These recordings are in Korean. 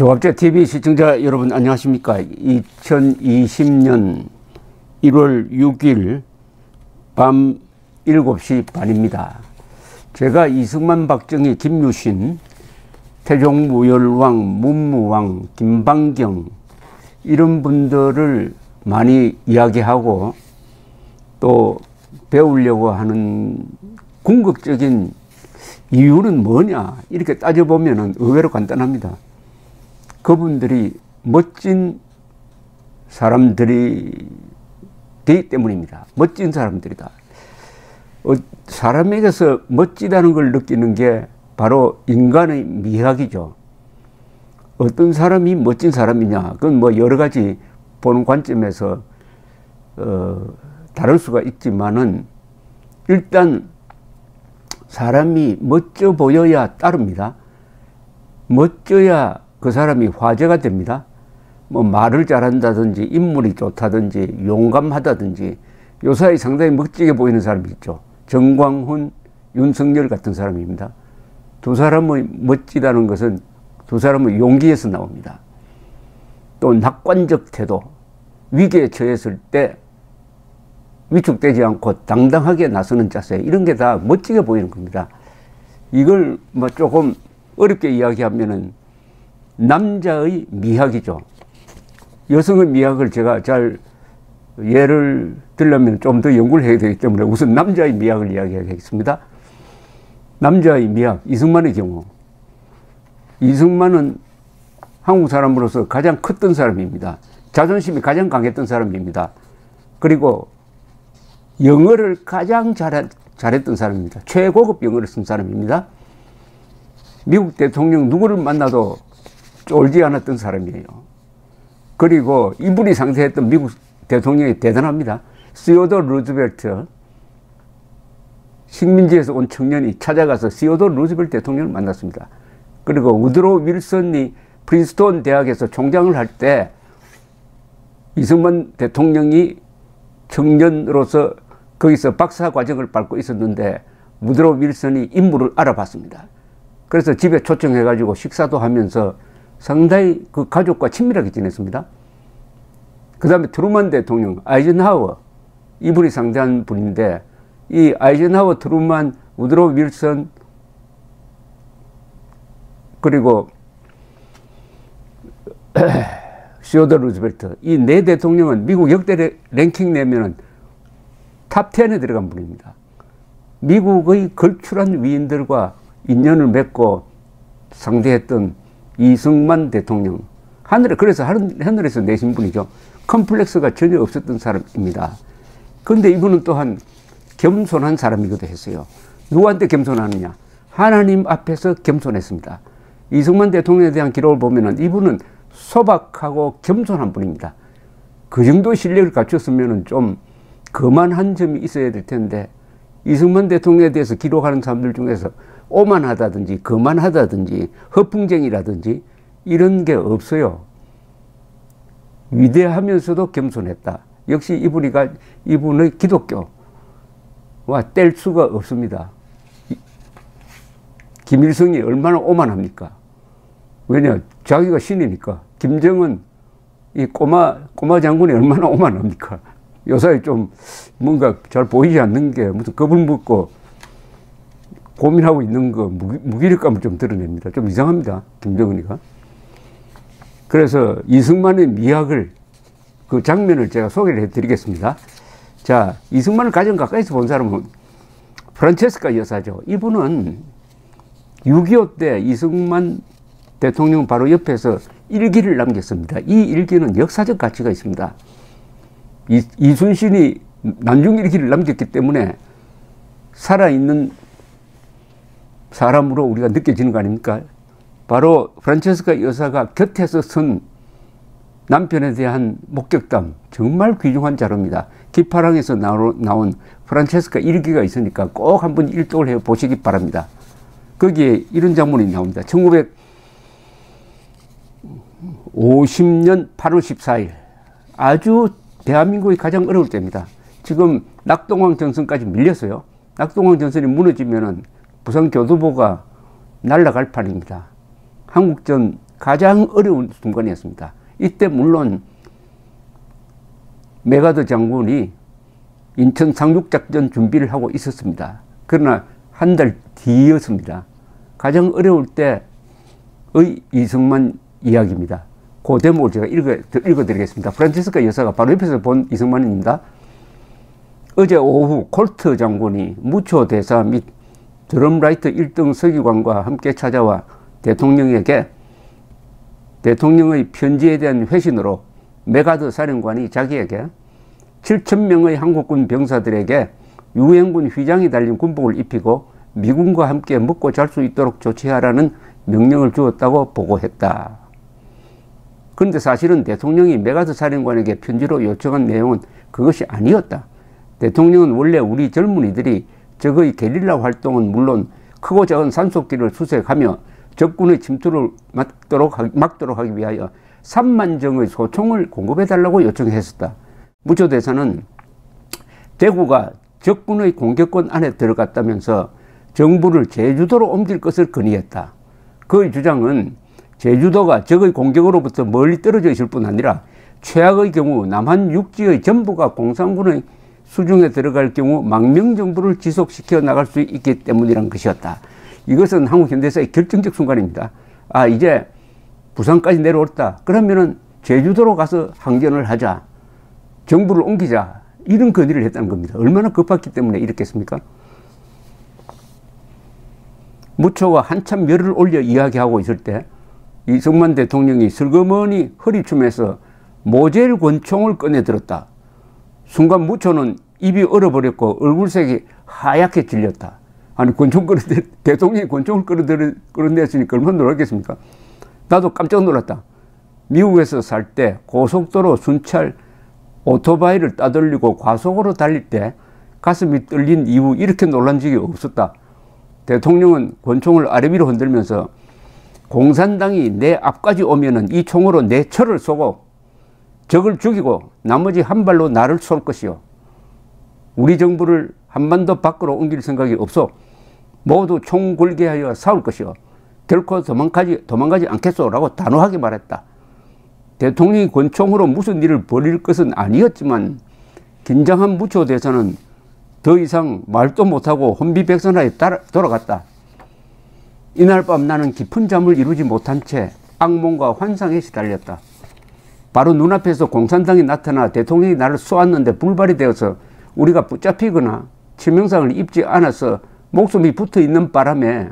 조갑제 TV 시청자 여러분 안녕하십니까. 2020년 1월 6일 밤 7시 반입니다. 제가 이승만, 박정희, 김유신, 태종무열왕, 문무왕, 김방경 이런 분들을 많이 이야기하고 또 배우려고 하는 궁극적인 이유는 뭐냐 이렇게 따져보면 의외로 간단합니다. 그분들이 멋진 사람들이 되기 때문입니다. 멋진 사람들이다. 사람에게서 멋지다는 걸 느끼는 게 바로 인간의 미학이죠. 어떤 사람이 멋진 사람이냐, 그건 뭐 여러 가지 보는 관점에서 다를 수가 있지만은 일단 사람이 멋져 보여야 따릅니다. 멋져야 그 사람이 화제가 됩니다. 뭐 말을 잘한다든지 인물이 좋다든지 용감하다든지 요사이 상당히 멋지게 보이는 사람이 있죠. 정광훈, 윤석열 같은 사람입니다. 두 사람의 멋지다는 것은 두 사람의 용기에서 나옵니다. 또 낙관적 태도, 위기에 처했을 때 위축되지 않고 당당하게 나서는 자세, 이런 게 다 멋지게 보이는 겁니다. 이걸 뭐 조금 어렵게 이야기하면은 남자의 미학이죠. 여성의 미학을 제가 잘 예를 들려면 좀 더 연구를 해야 되기 때문에 우선 남자의 미학을 이야기하겠습니다. 남자의 미학, 이승만의 경우. 이승만은 한국 사람으로서 가장 컸던 사람입니다. 자존심이 가장 강했던 사람입니다. 그리고 영어를 가장 잘했던 사람입니다. 최고급 영어를 쓴 사람입니다. 미국 대통령 누구를 만나도 쫄지 않았던 사람이에요. 그리고 이분이 상대했던 미국 대통령이 대단합니다. 시어도 루즈벨트, 식민지에서 온 청년이 찾아가서 시어도 루즈벨트 대통령을 만났습니다. 그리고 우드로 윌슨이 프린스턴 대학에서 총장을 할 때 이승만 대통령이 청년으로서 거기서 박사 과정을 밟고 있었는데 우드로 윌슨이 인물을 알아봤습니다. 그래서 집에 초청해가지고 식사도 하면서 상당히 그 가족과 친밀하게 지냈습니다. 그 다음에 트루먼 대통령, 아이젠하워, 이분이 상대한 분인데 이 아이젠하워, 트루먼, 우드로 윌슨 그리고 시어도 루즈벨트, 이 네 대통령은 미국 역대 랭킹 내면은 탑 10에 들어간 분입니다. 미국의 걸출한 위인들과 인연을 맺고 상대했던 이승만 대통령, 그래서 하늘에서 내신 분이죠. 컴플렉스가 전혀 없었던 사람입니다. 그런데 이분은 또한 겸손한 사람이기도 했어요. 누구한테 겸손하느냐? 하나님 앞에서 겸손했습니다. 이승만 대통령에 대한 기록을 보면은 이분은 소박하고 겸손한 분입니다. 그 정도 실력을 갖췄으면 좀 거만한 점이 있어야 될 텐데 이승만 대통령에 대해서 기록하는 사람들 중에서 오만하다든지 거만하다든지 허풍쟁이라든지 이런 게 없어요. 위대하면서도 겸손했다. 역시 이분의 기독교와 뗄 수가 없습니다. 김일성이 얼마나 오만합니까? 왜냐, 자기가 신이니까. 김정은 이 꼬마 장군이 얼마나 오만합니까? 요사이 좀 뭔가 잘 보이지 않는 게 무슨 겁을 먹고 고민하고 있는 거 무기력감을 좀 드러냅니다. 좀 이상합니다. 김정은이가. 그래서 이승만의 미학을 그 장면을 제가 소개를 해드리겠습니다. 자, 이승만을 가장 가까이서 본 사람은 프란체스카 여사죠. 이분은 6.25 때 이승만 대통령 바로 옆에서 일기를 남겼습니다. 이 일기는 역사적 가치가 있습니다. 이순신이 난중 일기를 남겼기 때문에 살아있는 사람으로 우리가 느껴지는 거 아닙니까? 바로 프란체스카 여사가 곁에서 쓴 남편에 대한 목격담, 정말 귀중한 자료입니다. 기파랑에서 나온 프란체스카 일기가 있으니까 꼭 한번 일독을 해보시기 바랍니다. 거기에 이런 장면이 나옵니다. 1950년 8월 14일, 아주 대한민국이 가장 어려울 때입니다. 지금 낙동강 전선까지 밀렸어요. 낙동강 전선이 무너지면은 부산교두보가 날아갈 판입니다. 가장 어려운 순간이었습니다. 이때 물론 메가더 장군이 인천 상륙작전 준비를 하고 있었습니다. 그러나 한 달 뒤였습니다. 가장 어려울 때의 이승만 이야기입니다. 그 대목을 제가 읽어드리겠습니다. 프란체스카 여사가 바로 옆에서 본 이승만입니다. 어제 오후 콜트 장군이 무초 대사 및 드럼라이트 1등 서기관과 함께 찾아와 대통령에게 대통령의 편지에 대한 회신으로 메가더 사령관이 자기에게 7,000명의 한국군 병사들에게 유엔군 휘장이 달린 군복을 입히고 미군과 함께 먹고 잘 수 있도록 조치하라는 명령을 주었다고 보고했다. 그런데 사실은 대통령이 메가더 사령관에게 편지로 요청한 내용은 그것이 아니었다. 대통령은 원래 우리 젊은이들이 적의 게릴라 활동은 물론 크고 작은 산속길을 수색하며 적군의 침투를 막도록 하기 위하여 3만 정의 소총을 공급해달라고 요청했었다. 무초 대사는 대구가 적군의 공격권 안에 들어갔다면서 정부를 제주도로 옮길 것을 건의했다. 그의 주장은 제주도가 적의 공격으로부터 멀리 떨어져 있을 뿐 아니라 최악의 경우 남한 육지의 전부가 공산군의 수중에 들어갈 경우 망명정부를 지속시켜 나갈 수 있기 때문이란 것이었다. 이것은 한국 현대사의 결정적 순간입니다. 아, 이제 부산까지 내려왔다. 그러면은 제주도로 가서 항전을 하자. 정부를 옮기자. 이런 건의를 했다는 겁니다. 얼마나 급했기 때문에 이랬겠습니까? 무초가 한참 열을 올려 이야기하고 있을 때 이승만 대통령이 슬그머니 허리춤에서 모젤 권총을 꺼내 들었다. 순간 무초는 입이 얼어버렸고 얼굴색이 하얗게 질렸다. 아니, 대통령이 권총을 끌어냈으니까 얼마나 놀랐겠습니까? 나도 깜짝 놀랐다. 미국에서 살 때 고속도로 순찰 오토바이를 따돌리고 과속으로 달릴 때 가슴이 떨린 이후 이렇게 놀란 적이 없었다. 대통령은 권총을 아래 위로 흔들면서 공산당이 내 앞까지 오면은 이 총으로 내 철을 쏘고 적을 죽이고 나머지 한 발로 나를 쏠 것이요. 우리 정부를 한반도 밖으로 옮길 생각이 없어. 모두 총 걸게 하여 싸울 것이요. 결코 도망가지 않겠소라고 단호하게 말했다. 대통령이 권총으로 무슨 일을 벌일 것은 아니었지만 긴장한 무초 대사는 더 이상 말도 못하고 혼비백산하에 돌아갔다. 이날 밤 나는 깊은 잠을 이루지 못한 채 악몽과 환상에 시달렸다. 바로 눈앞에서 공산당이 나타나 대통령이 나를 쏘았는데 불발이 되어서 우리가 붙잡히거나 치명상을 입지 않아서 목숨이 붙어있는 바람에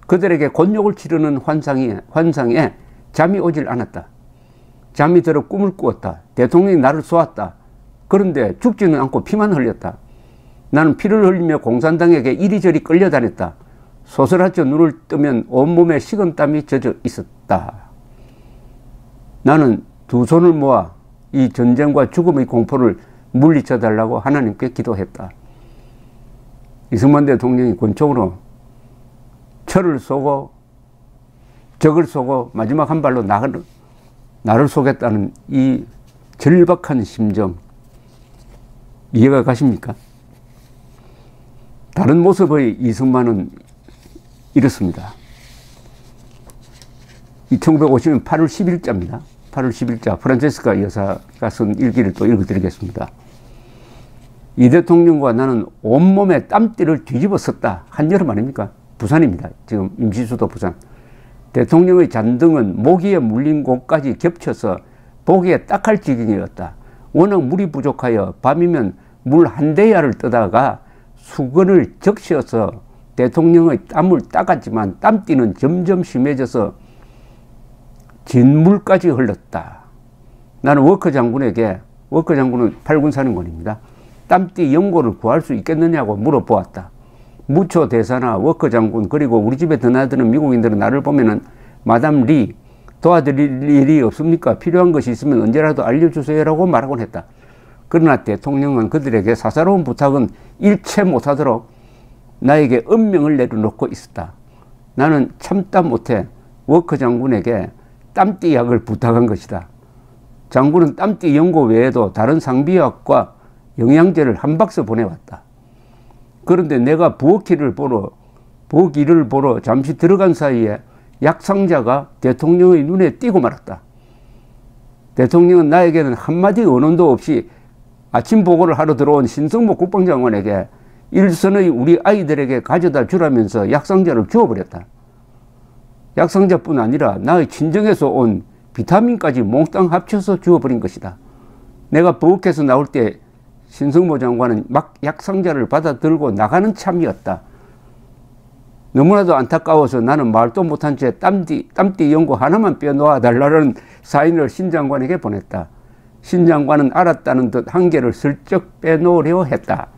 그들에게 곤욕을 치르는 환상에 잠이 오질 않았다. 잠이 들어 꿈을 꾸었다. 대통령이 나를 쏘았다. 그런데 죽지는 않고 피만 흘렸다. 나는 피를 흘리며 공산당에게 이리저리 끌려다녔다. 소스라쳐 눈을 뜨면 온몸에 식은땀이 젖어 있었다. 나는 두 손을 모아 이 전쟁과 죽음의 공포를 물리쳐달라고 하나님께 기도했다. 이승만 대통령이 권총으로 철을 쏘고 적을 쏘고 마지막 한 발로 나를 쏘겠다는 이 절박한 심정, 이해가 가십니까? 다른 모습의 이승만은 이렇습니다. 1950년 8월 10일자입니다. 8월 10일자 프란체스카 여사가 쓴 일기를 또 읽어드리겠습니다. 이 대통령과 나는 온몸에 땀띠를 뒤집어 썼다. 한여름 아닙니까? 부산입니다. 지금 임시수도 부산. 대통령의 잔등은 모기에 물린 곳까지 겹쳐서 보기에 딱할 지경이었다. 워낙 물이 부족하여 밤이면 물 한 대야를 떠다가 수건을 적셔서 대통령의 땀을 닦았지만 땀띠는 점점 심해져서 진물까지 흘렀다. 나는 워커 장군은 8군 사령관입니다. 땀띠 연고를 구할 수 있겠느냐고 물어보았다. 무초 대사나 워커 장군 그리고 우리 집에 드나드는 미국인들은 나를 보면은 마담 리 도와드릴 일이 없습니까? 필요한 것이 있으면 언제라도 알려주세요라고 말하곤 했다. 그러나 대통령은 그들에게 사사로운 부탁은 일체 못하도록 나에게 은명을 내려놓고 있었다. 나는 참다 못해 워커 장군에게 땀띠 약을 부탁한 것이다. 장군은 땀띠 연고 외에도 다른 상비약과 영양제를 한 박스 보내왔다. 그런데 내가 부엌일을 보러 잠시 들어간 사이에 약상자가 대통령의 눈에 띄고 말았다. 대통령은 나에게는 한마디 언언도 없이 아침 보고를 하러 들어온 신성모 국방장관에게 일선의 우리 아이들에게 가져다 주라면서 약상자를 주어버렸다. 약상자뿐 아니라 나의 친정에서 온 비타민까지 몽땅 합쳐서 주어버린 것이다. 내가 버욱해서 나올 때 신성모 장관은 막 약상자를 받아 들고 나가는 참이었다. 너무나도 안타까워서 나는 말도 못한 채 땀띠 연고 하나만 빼놓아 달라는 사인을 신 장관에게 보냈다. 신 장관은 알았다는 듯 한 개를 슬쩍 빼놓으려 했다.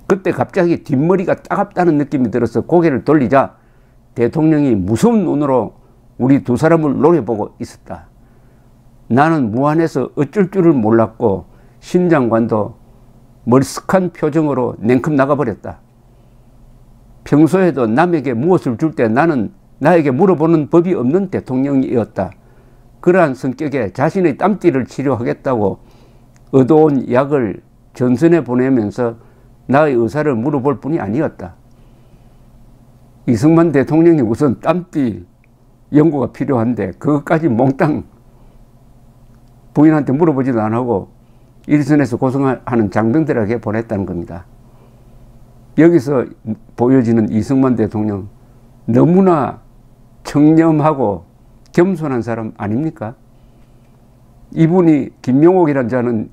그때 갑자기 뒷머리가 따갑다는 느낌이 들어서 고개를 돌리자 대통령이 무서운 눈으로 우리 두 사람을 노려보고 있었다. 나는 무안해서 어쩔 줄을 몰랐고 신 장관도 멀쓱한 표정으로 냉큼 나가버렸다. 평소에도 남에게 무엇을 줄 때 나는 나에게 물어보는 법이 없는 대통령이었다. 그러한 성격에 자신의 땀띠를 치료하겠다고 얻어온 약을 전선에 보내면서 나의 의사를 물어볼 뿐이 아니었다. 이승만 대통령이 우선 땀띠 연구가 필요한데 그것까지 몽땅 부인한테 물어보지도 안 하고 일선에서 고생하는 장병들에게 보냈다는 겁니다. 여기서 보여지는 이승만 대통령 너무나 청렴하고 겸손한 사람 아닙니까? 이분이 김명옥이라는 자는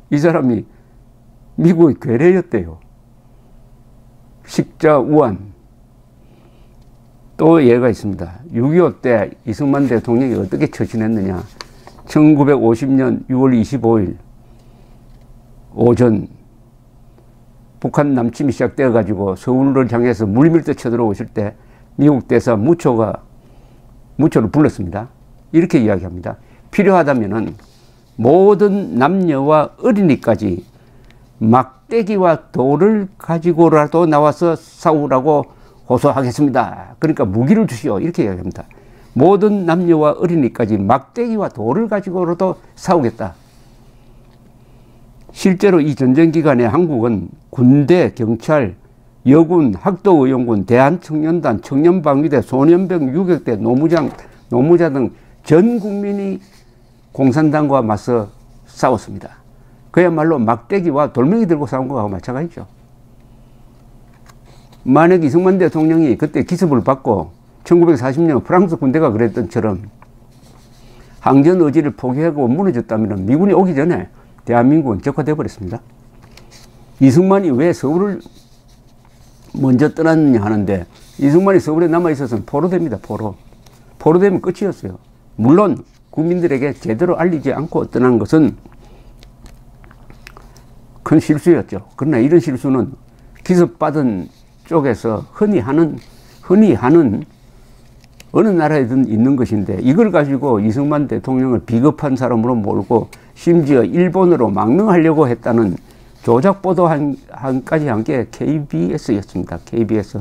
이 사람이 미국의 괴뢰였대요. 식자우한. 또 예가 있습니다. 6.25 때 이승만 대통령이 어떻게 처신했느냐. 1950년 6월 25일 오전 북한 남침이 시작되어 가지고 서울을 향해서 물밀듯 쳐들어오실 때 미국 대사 무초를 불렀습니다. 이렇게 이야기합니다. 필요하다면은 모든 남녀와 어린이까지 막대기와 돌을 가지고라도 나와서 싸우라고 호소하겠습니다. 그러니까 무기를 주시오. 이렇게 이야기합니다. 모든 남녀와 어린이까지 막대기와 돌을 가지고라도 싸우겠다. 실제로 이 전쟁 기간에 한국은 군대, 경찰, 여군, 학도의용군, 대한청년단, 청년방위대, 소년병, 유격대, 노무자 등 전 국민이 공산당과 맞서 싸웠습니다. 그야말로 막대기와 돌멩이 들고 싸운 거하고 마찬가지죠. 만약 이승만 대통령이 그때 기습을 받고 1940년 프랑스 군대가 그랬던 처럼 항전 의지를 포기하고 무너졌다면 미군이 오기 전에 대한민국은 적화되어 버렸습니다. 이승만이 왜 서울을 먼저 떠났느냐 하는데 이승만이 서울에 남아있어서는 포로됩니다. 포로되면 끝이었어요. 물론 국민들에게 제대로 알리지 않고 떠난 것은 큰 실수였죠. 그러나 이런 실수는 기습받은 쪽에서 흔히 하는 어느 나라에든 있는 것인데 이걸 가지고 이승만 대통령을 비겁한 사람으로 몰고 심지어 일본으로 망명하려고 했다는 조작 보도까지 한 게 KBS였습니다. KBS.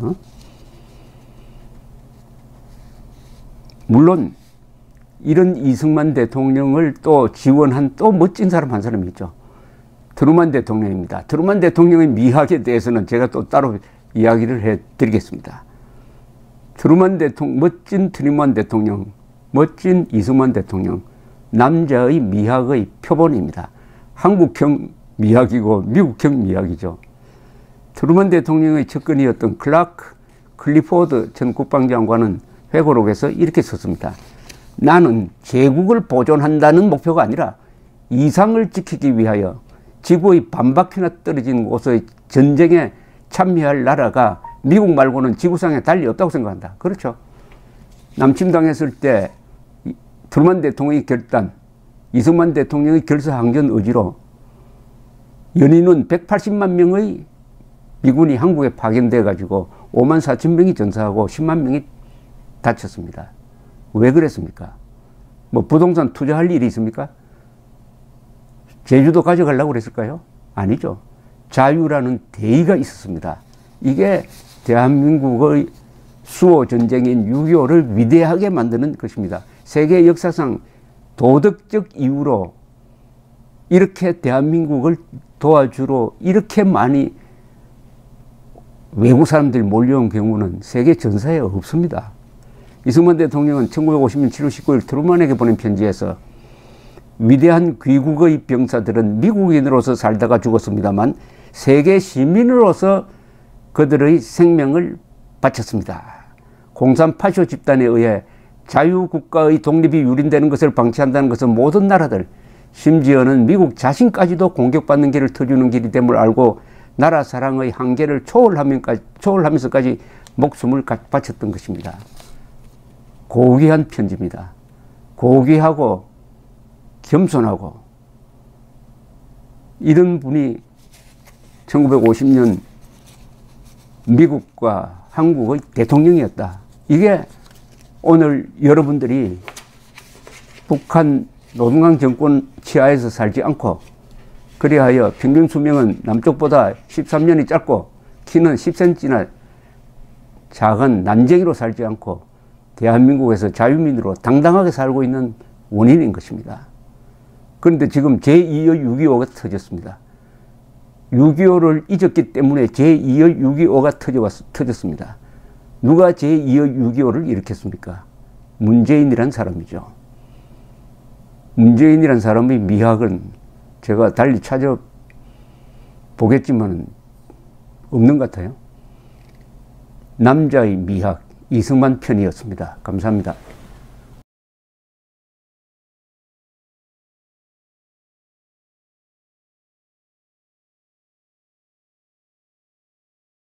물론 이런 이승만 대통령을 또 지원한 또 멋진 사람 한 사람이 있죠. 트루만 대통령입니다. 트루만 대통령의 미학에 대해서는 제가 또 따로 이야기를 해드리겠습니다. 멋진 트루만 대통령, 멋진 이승만 대통령, 남자의 미학의 표본입니다. 한국형 미학이고 미국형 미학이죠. 트루만 대통령의 측근이었던 클리포드 전 국방장관은 회고록에서 이렇게 썼습니다. 나는 제국을 보존한다는 목표가 아니라 이상을 지키기 위하여 지구의 반바퀴나 떨어진 곳의 전쟁에 참여할 나라가 미국 말고는 지구상에 달리 없다고 생각한다. 그렇죠. 남침당했을 때 트루만 대통령의 결단, 이승만 대통령의 결사항전 의지로 연인은 180만 명의 미군이 한국에 파견돼 가지고 5만 4천 명이 전사하고 10만 명이 다쳤습니다. 왜 그랬습니까? 뭐 부동산 투자할 일이 있습니까? 제주도 가져가려고 그랬을까요? 아니죠. 자유라는 대의가 있었습니다. 이게 대한민국의 수호 전쟁인 6.25를 위대하게 만드는 것입니다. 세계 역사상 도덕적 이유로 이렇게 대한민국을 도와주러 이렇게 많이 외국 사람들이 몰려온 경우는 세계 전사에 없습니다. 이승만 대통령은 1950년 7월 19일 트루먼에게 보낸 편지에서 위대한 귀국의 병사들은 미국인으로서 살다가 죽었습니다만 세계 시민으로서 그들의 생명을 바쳤습니다. 공산 파쇼 집단에 의해 자유국가의 독립이 유린되는 것을 방치한다는 것은 모든 나라들, 심지어는 미국 자신까지도 공격받는 길을 터주는 길이 됨을 알고 나라 사랑의 한계를 초월하면서까지 목숨을 바쳤던 것입니다. 고귀한 편지입니다. 고귀하고 겸손하고 이런 분이 1950년 미국과 한국의 대통령이었다. 이게 오늘 여러분들이 북한 노동당 정권 치하에서 살지 않고 그리하여 평균 수명은 남쪽보다 13년이 짧고 키는 10cm나 작은 난쟁이로 살지 않고 대한민국에서 자유민으로 당당하게 살고 있는 원인인 것입니다. 그런데 지금 제2의 6.25가 터졌습니다. 6.25를 잊었기 때문에 제2의 6.25가 터졌습니다. 누가 제2의 6.25를 일으켰습니까? 문재인이란 사람이죠. 문재인이란 사람의 미학은 제가 달리 찾아보겠지만 없는 것 같아요. 남자의 미학, 이승만 편이었습니다. 감사합니다.